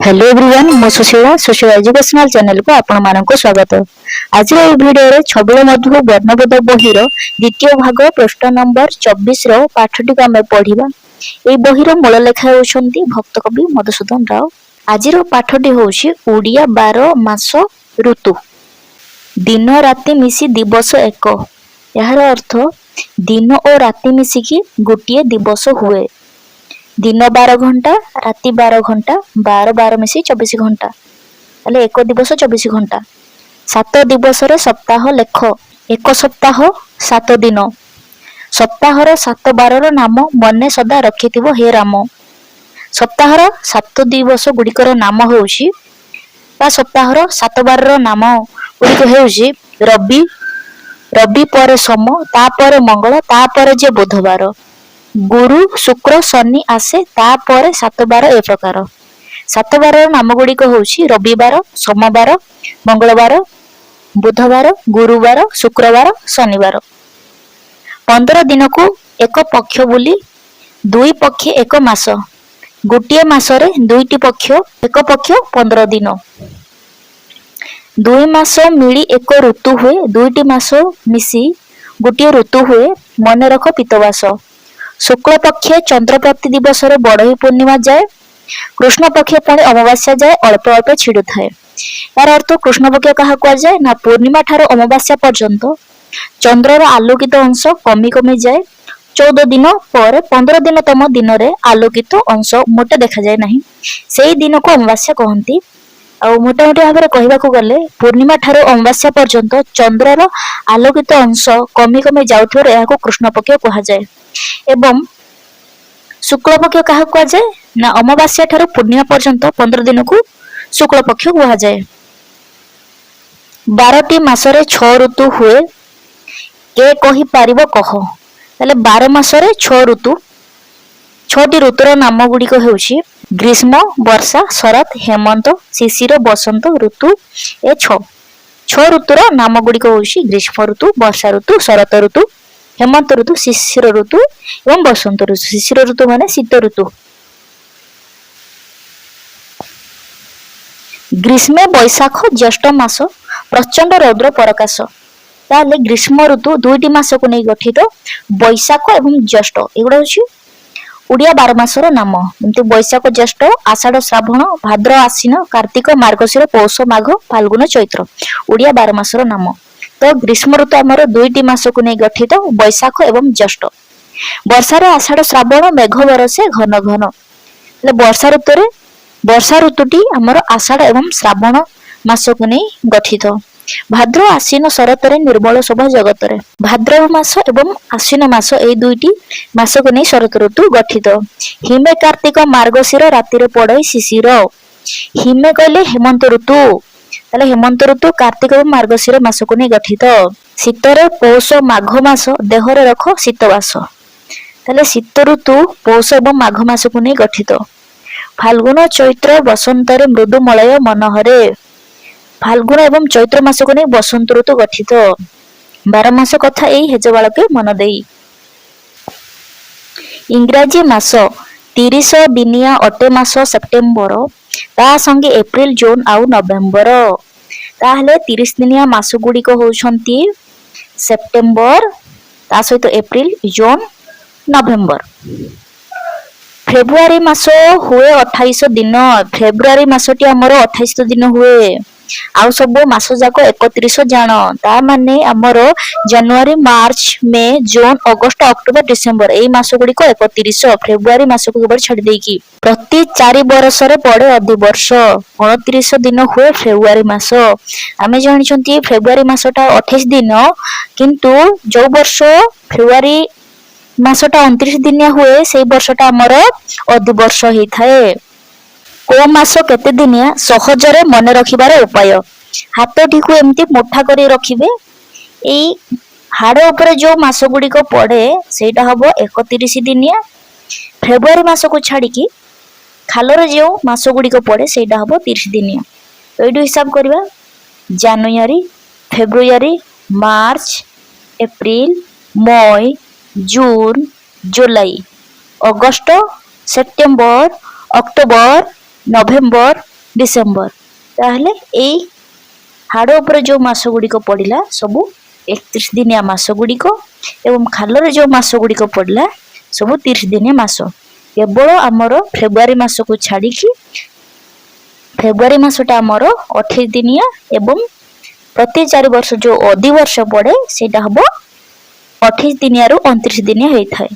Hello everyone मो Sushila Sushila educational channel को आपण मानक स्वागत। आज ए वीडियो रे छबिल मधु वर्णबोध बहिर द्वितीय भाग पृष्ठ नंबर 24 रो पाठटी को आमे पढिबा। ए बहिर मूल लेखा होउछंती भक्त कवि मधुसूदन राव। आज रो पाठटी होउछि ओडिया 12 मास ऋतु दिन राति मिसी दिवस एक। यार अर्थ दिन और राति मिसी की गोटिए दिवस हुए। दिन 12 घंटा राति 12 घंटा 12 मिसी 24 घंटा ताले एक दिवस 24 घंटा। 7 दिवस रे सप्ताह लेख। एक सप्ताह 7 दिन। सप्ताहर 7 बारर नाम मने सदा रखिथिबो हे राम। सप्ताहर 7 दिवस गुड़िकर नाम होउछि बा सप्ताहर 7 बारर नाम गुड़िक हेउछि रवि, रवि पर सोम, ता पर मंगल, ता पर जे बुधवार, गुरु शुक्र शनि आसे तापर 7 बार ए प्रकार। 7 बार नाम गुड़िक होउछि रविवार, सोमवार, मंगलवार, बुधवार, गुरुवार, शुक्रवार, शनिवार। 15 दिन को एक पक्ष बोली 2 पक्ष एक मास। गोटिए मासरे 2टी पक्ष एक पक्ष 15 दिन। 2 मास मिली एक ऋतु हुए। 2टी मास मिसी गोटिए ऋतु हुए। मन रख पितवास। शुक्ल पक्षे चंद्र प्राप्ति दिवस रे बड़ही पूर्णिमा जाए। कृष्ण पक्ष पुणी अमावास्या जाए अल्प अल्प छिड़ु थाए। यार अर्थ कृष्ण पक्ष कहा कुआ जाए ना पूर्णिमा ठारो अमावास्या पर्यंत चंद्रर आलोकित अंश कमी कमी जाए। 14 दिन पर 15 दिनतम दिन रे आलोकित अंश मोटे देखा जाए नहीं। सेही दिन को अमावास्या कहंती। आ मोटा मोटी भाव कहवा गले पूर्णिमा ठारो अमावास्या पर्यंत चंद्रर आलोकित अंश कमी कमी जाउथिबार एहाको कृष्ण पक्ष कहा जाए। एवं शुक्ल पक्ष कहा कुआ जाए ना अमावास्या ठारो पूर्णिमा पर्यंत 15 दिन को शुक्ल पक्ष कहा जाए। 12टी मासरे 6 ऋतु हुए। के कहि पारिबो कह। ताले 12 मासरे 6 ऋतु। 6टी ऋतुर नाम गुड़िक हेउछि ग्रीष्म, वर्षा, शरत, हेमंत, शिशिर, बसंत ऋतु। ए 6 ऋतुर नाम गुड़िक होउछि ग्रीष्म ऋतु, वर्षा ऋतु, शरत ऋतु, हेमंत ऋतु, शिशिर ऋतु एवं बसंत ऋतु। शिशिर ऋतु माने शीत ऋतु। ग्रीष्मे वैशाख ज्येष्ठ मास प्रचंड रौद्र प्रकाश। ताले ग्रीष्म ऋतु 2टी मास को नै गठित। वैशाख एवं ज्येष्ठ एगुडा होछि ओडिया 12 मासर नाम। जेमति वैशाख ज्येष्ठ आषाढ़ श्रावण भाद्र आश्विन कार्तिक मार्गशीर पौष माघ फाल्गुन चैत्र ओडिया 12 मासर नाम। तो ग्रीष्म ऋतु आमर 2टी मास को नहीं गठित वैशाख एवं ज्येष्ठ। वर्षार आषाढ़ श्रावण मेघ बरसे घन घन। वर्षा ऋतुटी आमर आषाढ़ एवं श्रावण मास को नहीं गठित। भाद्र आश्विन शरतरे निर्मल शोभा जगतरे। भाद्रव मास एवं आश्विन मास ए 2टी मास को नहीं शरत ऋतु गठित। हिमे कार्तिक मार्गशीर रातिरे पड़े शिशिर। हिमे कहले हेमंत ऋतु। ताले हेमंत ऋतु कार्तिक एवं मार्गशीर मास को नहीं गठित। शीतरे पौष माघ मास देहरे रख शीतवास। ताले शीत ऋतु पौष एवं माघ मास को नहीं गठित। फाल्गुन चैत्र बसंतरे मृदु मलय मनोहरे। फाल्गुन एवं चैत्र मास को नहीं बसंत ऋतु गठित। 12 मास कथा एई हेज बालके मन देई। इंग्राजी मास 30 दिनिया अटे मास सेप्टेम्बर ता संगे एप्रिल जून आउ नवेम्बर। ताहले 30 दिनिया मास गुड़िक होउछंती सेप्टेम्बर ता सहित एप्रिल जून नवेम्बर। फेब्रुआरी मास हुए 28 दिन। फेब्रुआरी मासटी हमर 28 दिन हुए। आउ सब मास जाक 31 जान। ता माने हमर जनवरी मार्च मे जून अगस्त अक्टोबर डिसेम्बर एई मास गुडी को 31। फेब्रुआरी मास को केवल छाडी देकी प्रति 4 वर्ष रे पड़े अधिवर्ष 29 दिन हुए फेब्रुआरी मास। आमे जानिछंती फेब्रुआरी मासटा 28 दिन किंतु जो वर्ष फेब्रुआरी मासटा 29 दिन हुए से वर्षटा हमर अधिवर्ष ही थाए। को मास केते दिनिया सहजरे मन रखिबार उपाय। हाथटी को एमती मोठा करी रखिबे। एई हाड़ ऊपर जो मास गुडी को पड़े सेटा हबो 31 दिनिया। फेब्रुआरी मास को छाड़ी की खालर जो मास गुडी को पड़े सेटा हबो 30 दिनिया। तो एडु हिसाब करबा जनवरी, फेब्रुआरी, मार्च, एप्रिल, मई, जून, जुलाई, अगस्त, सेप्टेम्बर, अक्टोबर, नवेम्बर, डिसेम्बर ताहले एई हाड़ उपर जो मास गुड़िक पड़ा सबू 31 दिनिया मास गुड़िक एवं खालर जो मास गुड़िक पड़ा सब 30 दिनिया मास केवल आमर फेब्रुआरी मास को छाड़ी फेब्रुआरी मासटा आमर 28 दिनिया एवं प्रति 4 वर्ष जो अधिवर्ष पड़े सेटा हम 28 दिनिया रु 29 दिनिया होता है।